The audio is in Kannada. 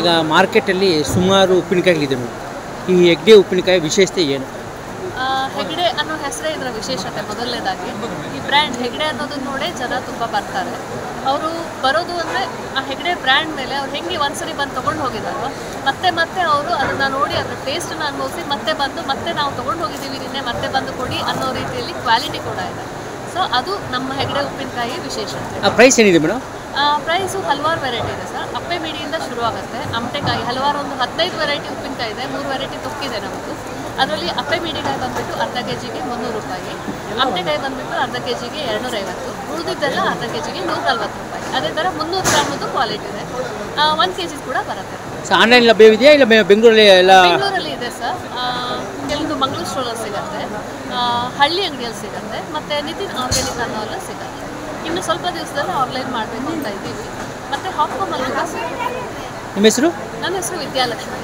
ಈಗ ಮಾರ್ಕೆಟಲ್ಲಿ ಸುಮಾರು ಉಪ್ಪಿನಕಾಯಿಗಳಿದೆ ನೋಡಿ, ಈ ಹೆಗ್ಡೆ ಉಪ್ಪಿನಕಾಯಿ ವಿಶೇಷತೆ ಏನು? ಹೆಗ್ಡೆ ಅನ್ನೋ ಹೆಸರೇ ಇದರ ವಿಶೇಷತೆ. ಮೊದಲನೇದಾಗಿ ಈ ಬ್ರ್ಯಾಂಡ್ ಹೆಗ್ಡೆ ಅನ್ನೋದನ್ನ ನೋಡೇ ಜನ ತುಂಬ ಬರ್ತಾರೆ. ಅವರು ಬರೋದು ಅಂದರೆ ಆ ಹೆಗ್ಡೆ ಬ್ರ್ಯಾಂಡ್ ಮೇಲೆ ಅವ್ರು ಹೆಂಗೆ ಒಂದ್ಸರಿ ಬಂದು ತೊಗೊಂಡು ಹೋಗಿದ್ದಾರೋ ಮತ್ತೆ ಅವರು ಅದನ್ನು ನೋಡಿ ಅದರ ಟೇಸ್ಟನ್ನು ಅನುಭವಿಸಿ ಮತ್ತೆ ನಾವು ತೊಗೊಂಡು ಹೋಗಿದ್ದೀವಿ ನಿನ್ನೆ ಮತ್ತೆ ಬಂದು ಕೊಡಿ ಅನ್ನೋ ರೀತಿಯಲ್ಲಿ ಕ್ವಾಲಿಟಿ ಕೂಡ ಇದೆ. ಸೊ ಅದು ನಮ್ಮ ಹೆಗ್ಡೆ ಉಪ್ಪಿನಕಾಯಿ ವಿಶೇಷತೆ. ಪ್ರೈಸ್ ಏನಿದೆ ಮೇಡಮ್? ಪ್ರೈಸು ಹಲವಾರು ವೆರೈಟಿ ಇದೆ ಸರ್. ಅಪ್ಪೆ ಮಿಡಿಯಿಂದ ಶುರುವಾಗುತ್ತೆ. ಅಮಟೆಕಾಯಿ ಹಲವಾರು ಒಂದು 15 ವೆರೈಟಿ ಉಪ್ಪಿನಕಾಯಿ ಇದೆ. 3 ವೆರೈಟಿ ತೊಕ್ಕಿದೆ ನಮ್ಮದು. ಅದರಲ್ಲಿ ಅಪ್ಪೆ ಮಿಡಿಕಾಯಿ ಬಂದುಬಿಟ್ಟು ಅರ್ಧ ಕೆ ಜಿಗೆ 300 ರೂಪಾಯಿ, ಅಮಟೆಕಾಯಿ ಬಂದುಬಿಟ್ಟು ಅರ್ಧ ಕೆ ಜಿಗೆ 250, ಉಳಿದಿದ್ದೆಲ್ಲ ಅರ್ಧ ಕೆ ಜಿಗೆ 140 ರೂಪಾಯಿ. ಅದೇ ಥರ 300 ಗ್ರಾಮದ್ದು ಕ್ವಾಲಿಟಿ ಇದೆ. 1 ಕೆ ಜಿ ಕೂಡ ಬರುತ್ತೆ. ಸೊ ಆನ್ಲೈನ್ ಲಭ್ಯವಿದೆಯಾ ಇಲ್ಲ ಬೆಂಗಳೂರಲ್ಲಿ ಎಲ್ಲ? ಬೆಂಗಳೂರಲ್ಲಿ ಇದೆ ಸರ್. ಕೆಲವೊಂದು ಮಂಗಳೂರು ಸ್ಟೋರಲ್ಲಿ ಸಿಗುತ್ತೆ, ಹಳ್ಳಿ ಅಂಗಡಿಯಲ್ಲಿ ಸಿಗುತ್ತೆ, ಮತ್ತು ನಿತಿನ್ ಆರ್ಗ್ಯಾನಿಕ್ ಅನ್ನೋಲ್ಲ ಸಿಗುತ್ತೆ. ಇನ್ನು ಸ್ವಲ್ಪ ದಿವಸದಲ್ಲಿ ಆನ್ಲೈನ್ ಮಾಡಬೇಕು ಅಂತ ಇದ್ದೀವಿ. ಮತ್ತು ಹಾಪ್ಕಾಮಲ್ಲಿ ಕೂಡ ಸಿಗುತ್ತೆ. ನಿಮ್ಮ ಹೆಸರು? ನನ್ನ ಹೆಸರು ವಿದ್ಯಾಲಕ್ಷ್ಮಿ.